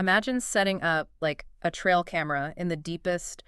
Imagine setting up, like, a trail camera in the deepest,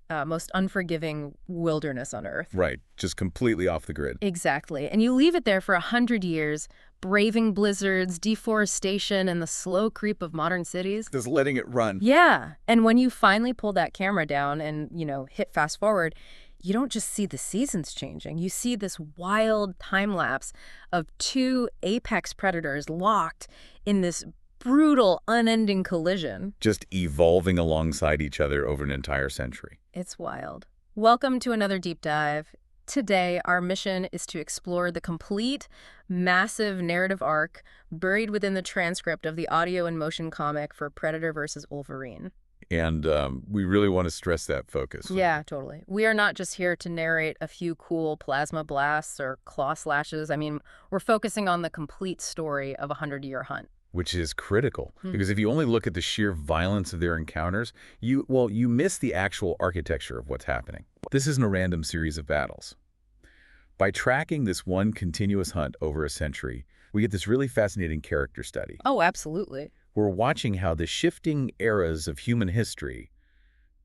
most unforgiving wilderness on Earth. Right, just completely off the grid. Exactly. And you leave it there for 100 years, braving blizzards, deforestation, and the slow creep of modern cities. Just letting it run. Yeah. And when you finally pull that camera down and, hit fast forward, you don't just see the seasons changing. You see this wild time lapse of two apex predators locked in this brutal, unending collision. Just evolving alongside each other over an entire century. It's wild. Welcome to another deep dive. Today, our mission is to explore the complete, massive narrative arc buried within the transcript of the audio and motion comic for Predator vs. Wolverine. And we really want to stress that focus. Yeah, totally. We are not just here to narrate a few cool plasma blasts or claw slashes. I mean, we're focusing on the complete story of a 100-year hunt. Which is critical, because if you only look at the sheer violence of their encounters, you miss the actual architecture of what's happening. This isn't a random series of battles. By tracking this one continuous hunt over a century, we get this really fascinating character study. Oh, absolutely. We're watching how the shifting eras of human history,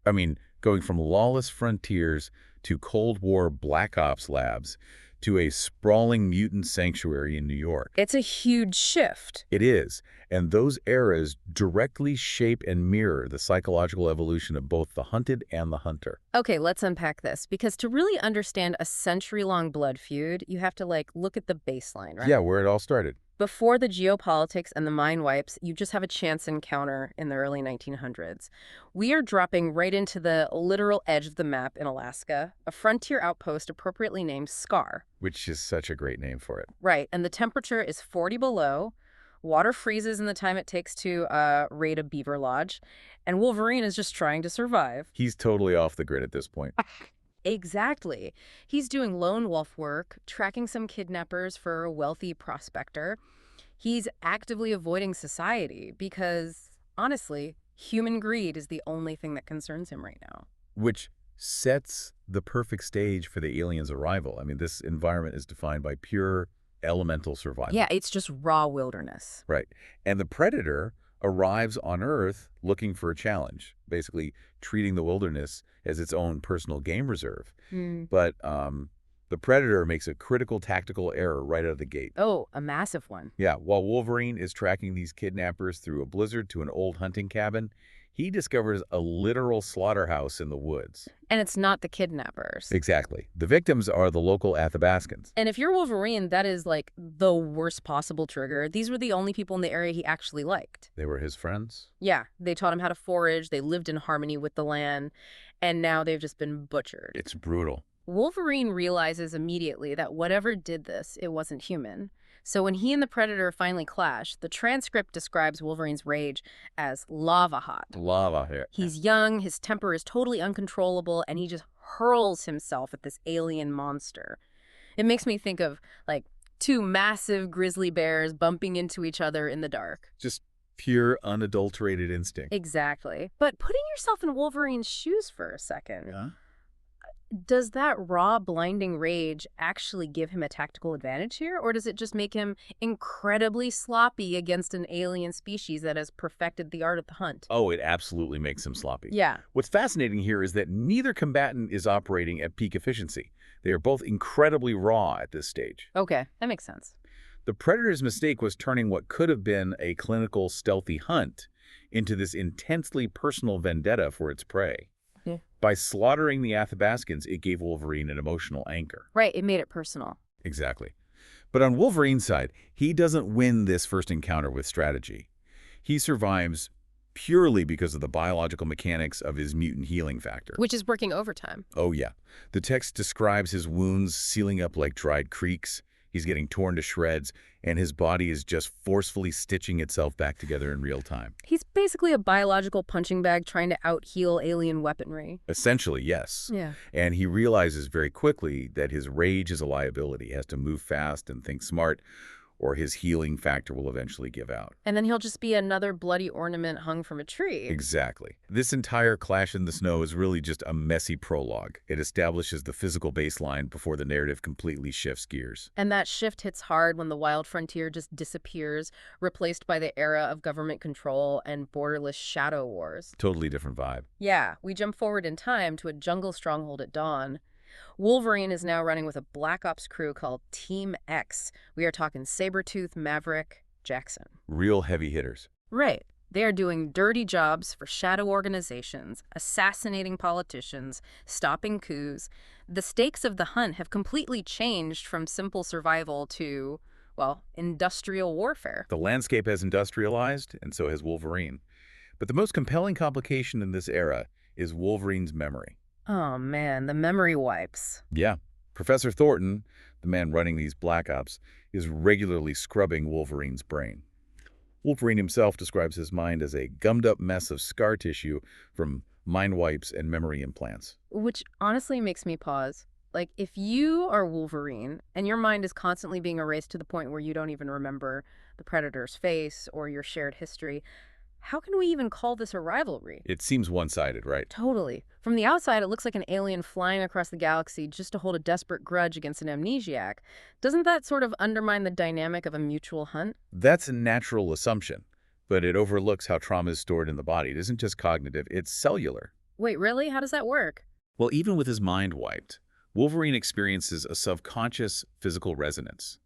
going from lawless frontiers to Cold War Black Ops labs, to a sprawling mutant sanctuary in New York. It's a huge shift. It is, and those eras directly shape and mirror the psychological evolution of both the hunted and the hunter. Okay, let's unpack this, because to really understand a century-long blood feud, you have to, look at the baseline, right? Yeah, where it all started. Before the geopolitics and the mind wipes, you just have a chance encounter in the early 1900s. We are dropping right into the literal edge of the map in Alaska, a frontier outpost appropriately named Scar. Which is such a great name for it. Right, and the temperature is 40 below, water freezes in the time it takes to raid a beaver lodge, and Wolverine is just trying to survive. He's totally off the grid at this point. Exactly. He's doing lone wolf work, tracking some kidnappers for a wealthy prospector. He's actively avoiding society because, honestly, human greed is the only thing that concerns him right now. Which sets the perfect stage for the aliens' arrival. This environment is defined by pure elemental survival. Yeah, it's just raw wilderness. Right. And the Predator arrives on Earth looking for a challenge, basically treating the wilderness as its own personal game reserve. But the Predator makes a critical tactical error right out of the gate. Oh, a massive one. Yeah, while Wolverine is tracking these kidnappers through a blizzard to an old hunting cabin, he discovers a literal slaughterhouse in the woods. And it's not the kidnappers. Exactly. The victims are the local Athabascans. And if you're Wolverine, that is the worst possible trigger. These were the only people in the area he actually liked. They were his friends? Yeah, they taught him how to forage, they lived in harmony with the land, and now they've just been butchered. It's brutal. Wolverine realizes immediately that whatever did this, it wasn't human. So when he and the Predator finally clash, the transcript describes Wolverine's rage as lava hot. Lava here. He's young, his temper is totally uncontrollable, and he just hurls himself at this alien monster. It makes me think of, two massive grizzly bears bumping into each other in the dark. Just pure, unadulterated instinct. Exactly. But putting yourself in Wolverine's shoes for a second, Yeah? does that raw, blinding rage actually give him a tactical advantage here? Or does it just make him incredibly sloppy against an alien species that has perfected the art of the hunt? Oh, it absolutely makes him sloppy. Yeah. What's fascinating here is that neither combatant is operating at peak efficiency. They are both incredibly raw at this stage. Okay, that makes sense. The Predator's mistake was turning what could have been a clinical, stealthy hunt into this intensely personal vendetta for its prey. Yeah. By slaughtering the Athabascans, it gave Wolverine an emotional anchor. Right, it made it personal. Exactly. But on Wolverine's side, he doesn't win this first encounter with strategy. He survives purely because of the biological mechanics of his mutant healing factor. Which is working overtime. Oh, yeah. The text describes his wounds sealing up like dried creeks. He's getting torn to shreds, and his body is just forcefully stitching itself back together in real time. He's basically a biological punching bag trying to out-heal alien weaponry. Essentially, yes. Yeah. And he realizes very quickly that his rage is a liability. He has to move fast and think smart, or his healing factor will eventually give out. And then he'll just be another bloody ornament hung from a tree. Exactly. This entire clash in the snow is really just a messy prologue. It establishes the physical baseline before the narrative completely shifts gears. And that shift hits hard when the wild frontier just disappears, replaced by the era of government control and borderless shadow wars. Totally different vibe. Yeah, we jump forward in time to a jungle stronghold at dawn. Wolverine is now running with a Black Ops crew called Team X. We are talking Sabretooth, Maverick, Jackson. Real heavy hitters. Right. They are doing dirty jobs for shadow organizations, assassinating politicians, stopping coups. The stakes of the hunt have completely changed from simple survival to, well, industrial warfare. The landscape has industrialized, and so has Wolverine. But the most compelling complication in this era is Wolverine's memory. Oh man, the memory wipes. Yeah. Professor Thornton, the man running these Black Ops, is regularly scrubbing Wolverine's brain. Wolverine himself describes his mind as a gummed-up mess of scar tissue from mind wipes and memory implants. Which honestly makes me pause. Like, if you are Wolverine and your mind is constantly being erased to the point where you don't even remember the Predator's face or your shared history, how can we even call this a rivalry? It seems one-sided, right? Totally. From the outside, it looks like an alien flying across the galaxy just to hold a desperate grudge against an amnesiac. Doesn't that sort of undermine the dynamic of a mutual hunt? That's a natural assumption, but it overlooks how trauma is stored in the body. It isn't just cognitive, it's cellular. Wait, really? How does that work? Well, even with his mind wiped, Wolverine experiences a subconscious physical resonance.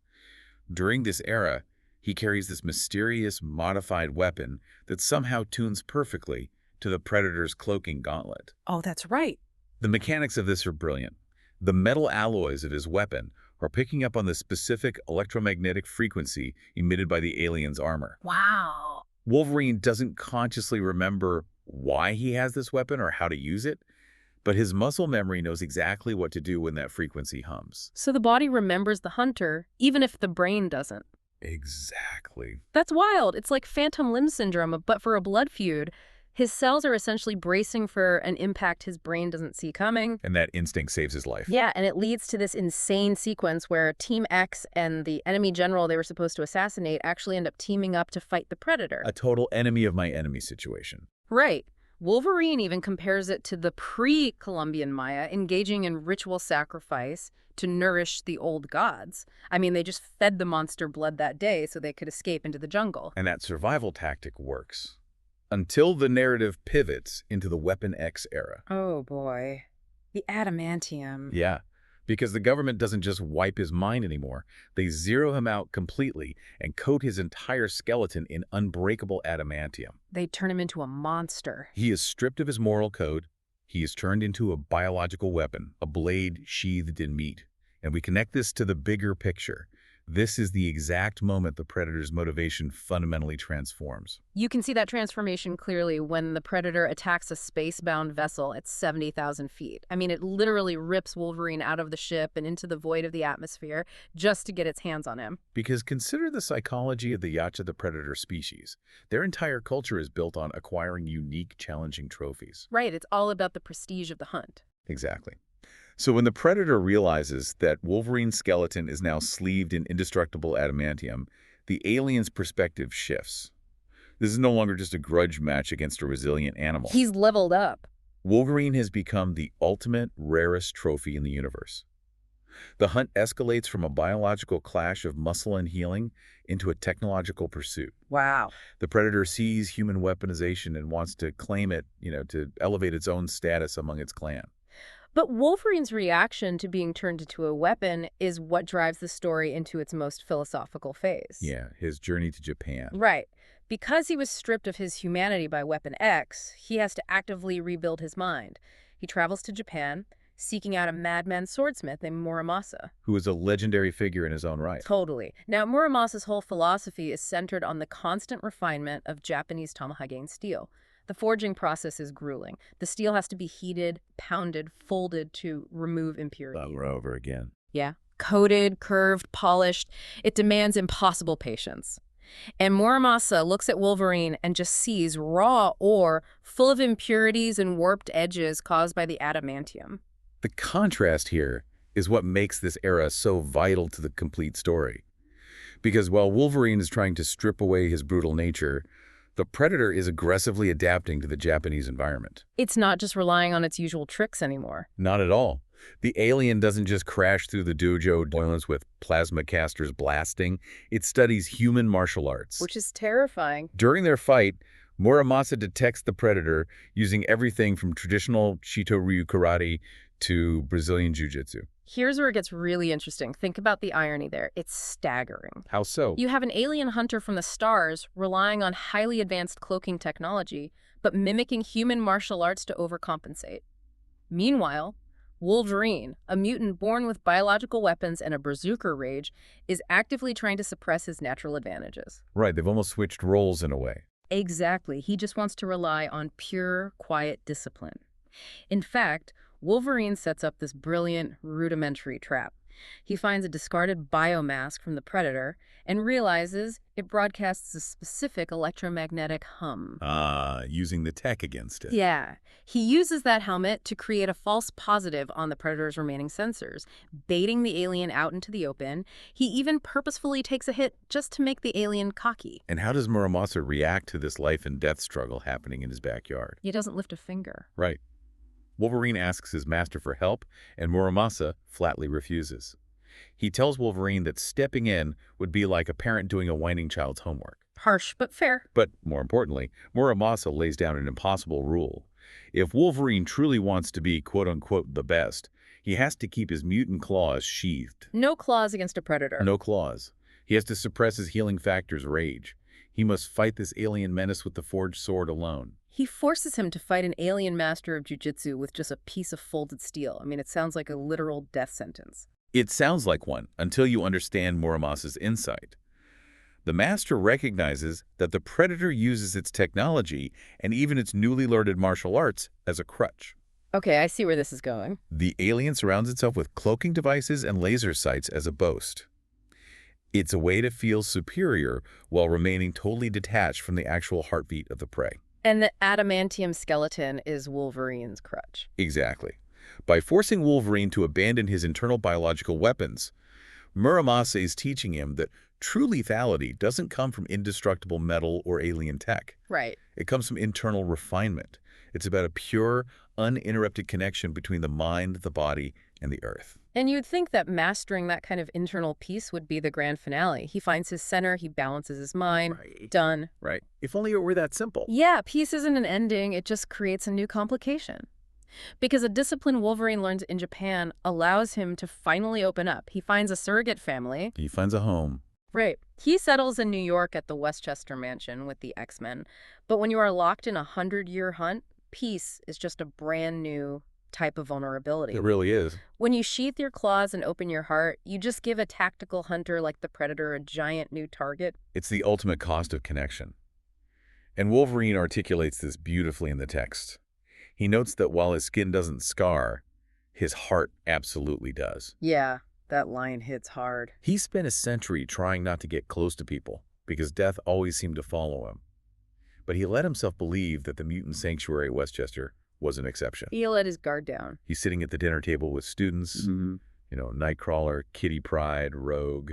During this era, he carries this mysterious, modified weapon that somehow tunes perfectly to the Predator's cloaking gauntlet. Oh, that's right. The mechanics of this are brilliant. The metal alloys of his weapon are picking up on the specific electromagnetic frequency emitted by the alien's armor. Wow. Wolverine doesn't consciously remember why he has this weapon or how to use it, but his muscle memory knows exactly what to do when that frequency hums. So the body remembers the hunter, even if the brain doesn't. Exactly. That's wild. It's like phantom limb syndrome, but for a blood feud. His cells are essentially bracing for an impact his brain doesn't see coming. And that instinct saves his life. Yeah, and it leads to this insane sequence where Team X and the enemy general they were supposed to assassinate actually end up teaming up to fight the Predator. A total enemy of my enemy situation. Right. Wolverine even compares it to the pre-Columbian Maya engaging in ritual sacrifice to nourish the old gods. I mean, they just fed the monster blood that day so they could escape into the jungle. And that survival tactic works. Until the narrative pivots into the Weapon X era. Oh boy. The adamantium. Yeah, because the government doesn't just wipe his mind anymore. They zero him out completely and coat his entire skeleton in unbreakable adamantium. They turn him into a monster. He is stripped of his moral code. He is turned into a biological weapon, a blade sheathed in meat. And we connect this to the bigger picture. This is the exact moment the Predator's motivation fundamentally transforms. You can see that transformation clearly when the Predator attacks a space-bound vessel at 70,000 feet. I mean, it literally rips Wolverine out of the ship and into the void of the atmosphere just to get its hands on him. Because consider the psychology of the Yautja, the Predator species. Their entire culture is built on acquiring unique, challenging trophies. Right, it's all about the prestige of the hunt. Exactly. So when the Predator realizes that Wolverine's skeleton is now sleeved in indestructible adamantium, the alien's perspective shifts. This is no longer just a grudge match against a resilient animal. He's leveled up. Wolverine has become the ultimate, rarest trophy in the universe. The hunt escalates from a biological clash of muscle and healing into a technological pursuit. Wow. The Predator sees human weaponization and wants to claim it, to elevate its own status among its clan. But Wolverine's reaction to being turned into a weapon is what drives the story into its most philosophical phase. Yeah, his journey to Japan. Right. Because he was stripped of his humanity by Weapon X, he has to actively rebuild his mind. He travels to Japan, seeking out a madman swordsmith named Muramasa. Who is a legendary figure in his own right. Totally. Now, Muramasa's whole philosophy is centered on the constant refinement of Japanese Tamahagane steel. The forging process is grueling. The steel has to be heated, pounded, folded to remove impurities. Over and over again. Yeah. Coated, curved, polished. It demands impossible patience. And Muramasa looks at Wolverine and just sees raw ore full of impurities and warped edges caused by the adamantium. The contrast here is what makes this era so vital to the complete story. Because while Wolverine is trying to strip away his brutal nature, the Predator is aggressively adapting to the Japanese environment. It's not just relying on its usual tricks anymore. Not at all. The alien doesn't just crash through the dojo violence with plasma casters blasting. It studies human martial arts. Which is terrifying. During their fight, Muramasa detects the Predator using everything from traditional Shito-ryu karate to Brazilian jiu-jitsu. Here's where it gets really interesting. Think about the irony there. It's staggering. How so? You have an alien hunter from the stars relying on highly advanced cloaking technology, but mimicking human martial arts to overcompensate. Meanwhile, Wolverine, a mutant born with biological weapons and a berserker rage, is actively trying to suppress his natural advantages. Right, they've almost switched roles in a way. Exactly. He just wants to rely on pure, quiet discipline. In fact, Wolverine sets up this brilliant, rudimentary trap. He finds a discarded biomask from the Predator and realizes it broadcasts a specific electromagnetic hum. Using the tech against it. Yeah. He uses that helmet to create a false positive on the Predator's remaining sensors, baiting the alien out into the open. He even purposefully takes a hit just to make the alien cocky. And how does Muramasa react to this life and death struggle happening in his backyard? He doesn't lift a finger. Right. Wolverine asks his master for help, and Muramasa flatly refuses. He tells Wolverine that stepping in would be like a parent doing a whining child's homework. Harsh, but fair. But more importantly, Muramasa lays down an impossible rule. If Wolverine truly wants to be quote-unquote the best, he has to keep his mutant claws sheathed. No claws against a Predator. No claws. He has to suppress his healing factor's rage. He must fight this alien menace with the forged sword alone. He forces him to fight an alien master of jiu-jitsu with just a piece of folded steel. I mean, it sounds like a literal death sentence. It sounds like one until you understand Muramasa's insight. The master recognizes that the Predator uses its technology and even its newly learned martial arts as a crutch. Okay, I see where this is going. The alien surrounds itself with cloaking devices and laser sights as a boast. It's a way to feel superior while remaining totally detached from the actual heartbeat of the prey. And the adamantium skeleton is Wolverine's crutch. Exactly. By forcing Wolverine to abandon his internal biological weapons, Muramasa is teaching him that true lethality doesn't come from indestructible metal or alien tech. Right. It comes from internal refinement. It's about a pure, uninterrupted connection between the mind, the body, and the earth. And you'd think that mastering that kind of internal peace would be the grand finale. He finds his center, he balances his mind. Right. Done. Right. If only it were that simple. Yeah, peace isn't an ending, it just creates a new complication. Because a discipline Wolverine learns in Japan allows him to finally open up. He finds a surrogate family. He finds a home. Right. He settles in New York at the Westchester Mansion with the X-Men. But when you are locked in a 100-year hunt, peace is just a brand new type of vulnerability. It really is. When you sheath your claws and open your heart, you just give a tactical hunter like the Predator a giant new target. It's the ultimate cost of connection. And Wolverine articulates this beautifully in the text. He notes that while his skin doesn't scar, his heart absolutely does. Yeah, that line hits hard. He spent a century trying not to get close to people because death always seemed to follow him. But he let himself believe that the mutant sanctuary at Westchester was an exception. He let his guard down. He's sitting at the dinner table with students, Nightcrawler, Kitty Pryde, Rogue.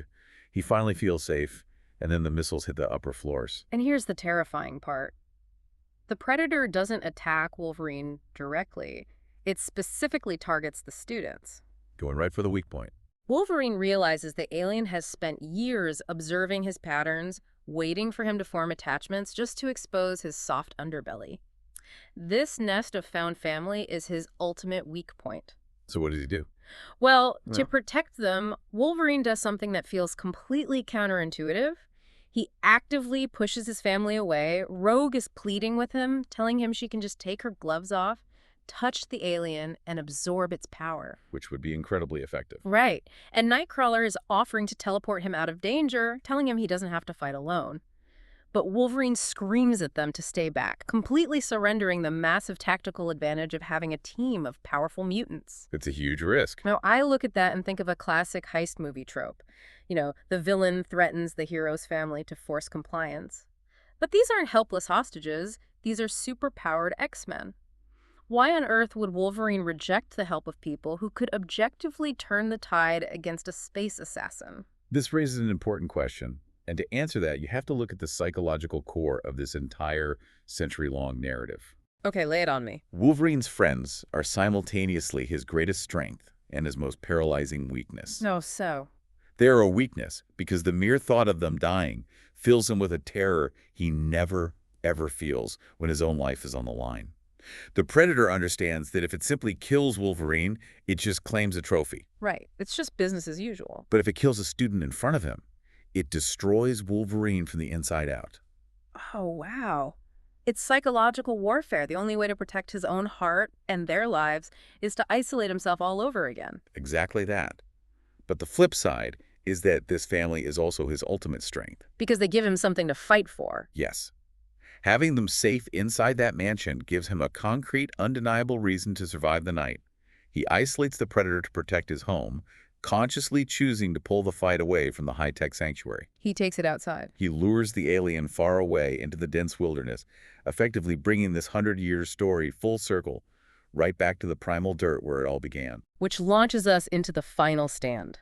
He finally feels safe, and then the missiles hit the upper floors. And here's the terrifying part. The Predator doesn't attack Wolverine directly. It specifically targets the students. Going right for the weak point. Wolverine realizes the alien has spent years observing his patterns, waiting for him to form attachments just to expose his soft underbelly. This nest of found family is his ultimate weak point. So what does he do? Well, to protect them, Wolverine does something that feels completely counterintuitive. He actively pushes his family away. Rogue is pleading with him, telling him she can just take her gloves off, touch the alien, and absorb its power. Which would be incredibly effective. Right. And Nightcrawler is offering to teleport him out of danger, telling him he doesn't have to fight alone. But Wolverine screams at them to stay back, completely surrendering the massive tactical advantage of having a team of powerful mutants. It's a huge risk. Now, I look at that and think of a classic heist movie trope. The villain threatens the hero's family to force compliance. But these aren't helpless hostages. These are superpowered X-Men. Why on earth would Wolverine reject the help of people who could objectively turn the tide against a space assassin? This raises an important question, and to answer that, you have to look at the psychological core of this entire century-long narrative. Okay, lay it on me. Wolverine's friends are simultaneously his greatest strength and his most paralyzing weakness. No, so. They are a weakness because the mere thought of them dying fills him with a terror he never, ever feels when his own life is on the line. The Predator understands that if it simply kills Wolverine, it just claims a trophy. Right. It's just business as usual. But if it kills a student in front of him, it destroys Wolverine from the inside out. Oh, wow. It's psychological warfare. The only way to protect his own heart and their lives is to isolate himself all over again. Exactly that. But the flip side is that this family is also his ultimate strength. Because they give him something to fight for. Yes. Having them safe inside that mansion gives him a concrete, undeniable reason to survive the night. He isolates the Predator to protect his home, consciously choosing to pull the fight away from the high-tech sanctuary. He takes it outside. He lures the alien far away into the dense wilderness, effectively bringing this 100-year story full circle, right back to the primal dirt where it all began. Which launches us into the final stand.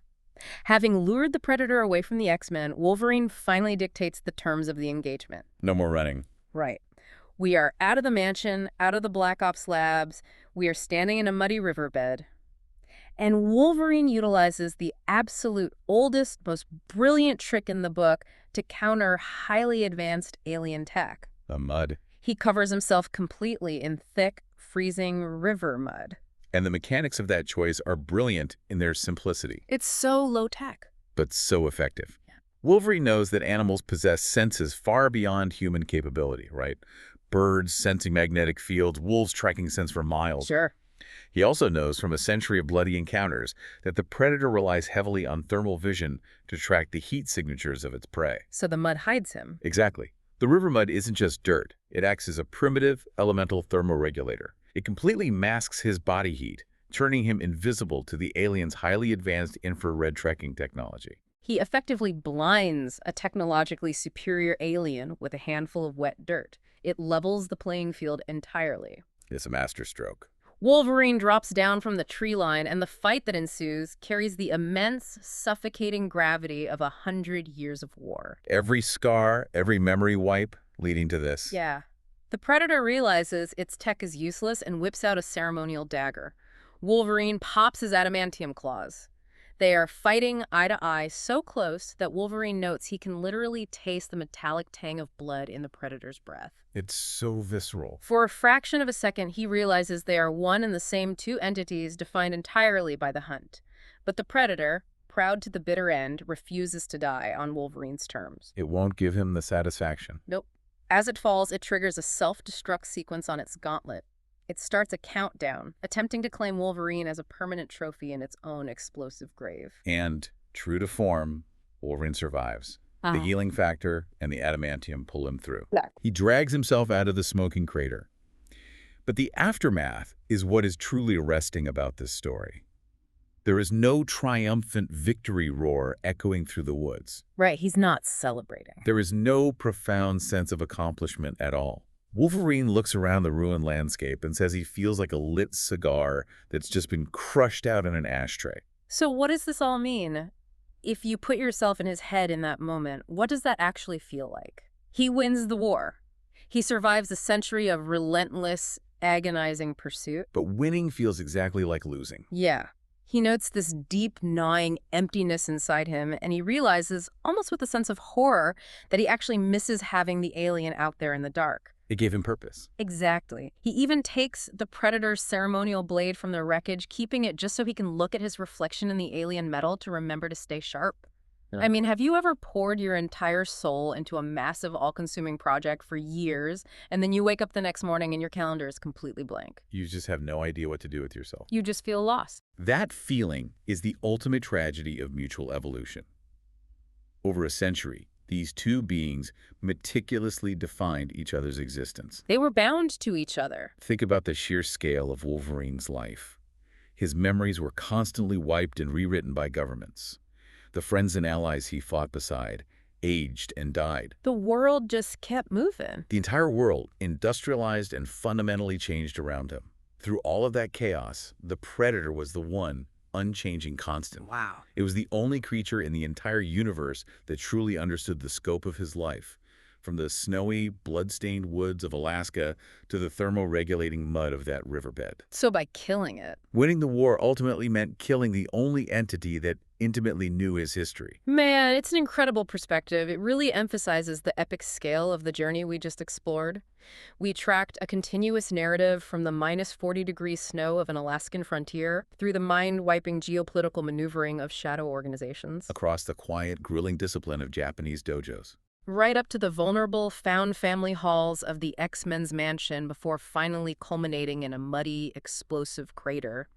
Having lured the Predator away from the X-Men, Wolverine finally dictates the terms of the engagement. No more running. Right. We are out of the mansion, out of the Black Ops labs. We are standing in a muddy riverbed. And Wolverine utilizes the absolute oldest, most brilliant trick in the book to counter highly advanced alien tech. The mud. He covers himself completely in thick, freezing river mud. And the mechanics of that choice are brilliant in their simplicity. It's so low-tech. But so effective. Wolverine knows that animals possess senses far beyond human capability, right? Birds sensing magnetic fields, wolves tracking scents for miles. Sure. He also knows from a century of bloody encounters that the Predator relies heavily on thermal vision to track the heat signatures of its prey. So the mud hides him. Exactly. The river mud isn't just dirt. It acts as a primitive, elemental thermoregulator. It completely masks his body heat, turning him invisible to the alien's highly advanced infrared tracking technology. He effectively blinds a technologically superior alien with a handful of wet dirt. It levels the playing field entirely. It's a masterstroke. Wolverine drops down from the tree line, and the fight that ensues carries the immense, suffocating gravity of 100 years of war. Every scar, every memory wipe leading to this. Yeah. The Predator realizes its tech is useless and whips out a ceremonial dagger. Wolverine pops his adamantium claws. They are fighting eye to eye so close that Wolverine notes he can literally taste the metallic tang of blood in the Predator's breath. It's so visceral. For a fraction of a second, he realizes they are one and the same two entities defined entirely by the hunt. But the Predator, proud to the bitter end, refuses to die on Wolverine's terms. It won't give him the satisfaction. Nope. As it falls, it triggers a self-destruct sequence on its gauntlet. It starts a countdown, attempting to claim Wolverine as a permanent trophy in its own explosive grave. And, true to form, Wolverine survives. The healing factor and the adamantium pull him through. He drags himself out of the smoking crater. But the aftermath is what is truly arresting about this story. There is no triumphant victory roar echoing through the woods. Right, he's not celebrating. There is no profound sense of accomplishment at all. Wolverine looks around the ruined landscape and says he feels like a lit cigar that's just been crushed out in an ashtray. So what does this all mean? If you put yourself in his head in that moment, what does that actually feel like? He wins the war. He survives a century of relentless, agonizing pursuit. But winning feels exactly like losing. Yeah. He notes this deep, gnawing emptiness inside him, and he realizes, almost with a sense of horror, that he actually misses having the alien out there in the dark. It gave him purpose. Exactly. He even takes the Predator's ceremonial blade from the wreckage, keeping it just so he can look at his reflection in the alien metal to remember to stay sharp. Yeah. I mean, have you ever poured your entire soul into a massive, all-consuming project for years, and then you wake up the next morning and your calendar is completely blank? You just have no idea what to do with yourself. You just feel lost. That feeling is the ultimate tragedy of mutual evolution. Over a century, these two beings meticulously defined each other's existence. They were bound to each other. Think about the sheer scale of Wolverine's life. His memories were constantly wiped and rewritten by governments. The friends and allies he fought beside aged and died. The world just kept moving. The entire world industrialized and fundamentally changed around him. Through all of that chaos, the Predator was the one unchanging constant. Wow. It was the only creature in the entire universe that truly understood the scope of his life, from the snowy, blood-stained woods of Alaska to the thermoregulating mud of that riverbed. So by killing it. Winning the war ultimately meant killing the only entity that intimately knew his history. Man, it's an incredible perspective. It really emphasizes the epic scale of the journey we just explored. We tracked a continuous narrative from the -40-degree snow of an Alaskan frontier through the mind-wiping geopolitical maneuvering of shadow organizations, Across the quiet, grueling discipline of Japanese dojos. right up to the vulnerable found family halls of the X-Men's mansion before finally culminating in a muddy, explosive crater.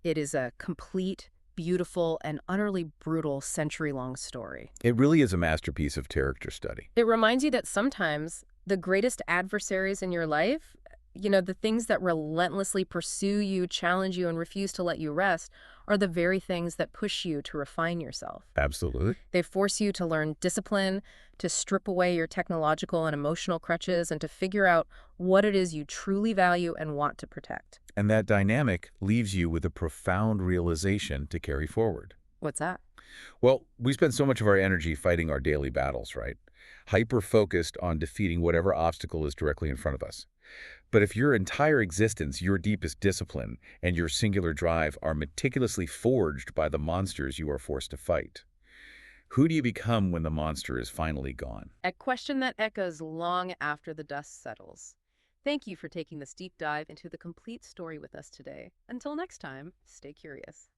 It is a complete, beautiful, and utterly brutal century-long story. It really is a masterpiece of character study. It reminds you that sometimes the greatest adversaries in your life, the things that relentlessly pursue you, challenge you, and refuse to let you rest, are the very things that push you to refine yourself. Absolutely. They force you to learn discipline, to strip away your technological and emotional crutches, and to figure out what it is you truly value and want to protect. And that dynamic leaves you with a profound realization to carry forward. What's that? Well, we spend so much of our energy fighting our daily battles, right? Hyper-focused on defeating whatever obstacle is directly in front of us. But if your entire existence, your deepest discipline, and your singular drive are meticulously forged by the monsters you are forced to fight, who do you become when the monster is finally gone? A question that echoes long after the dust settles. Thank you for taking this deep dive into the complete story with us today. Until next time, stay curious.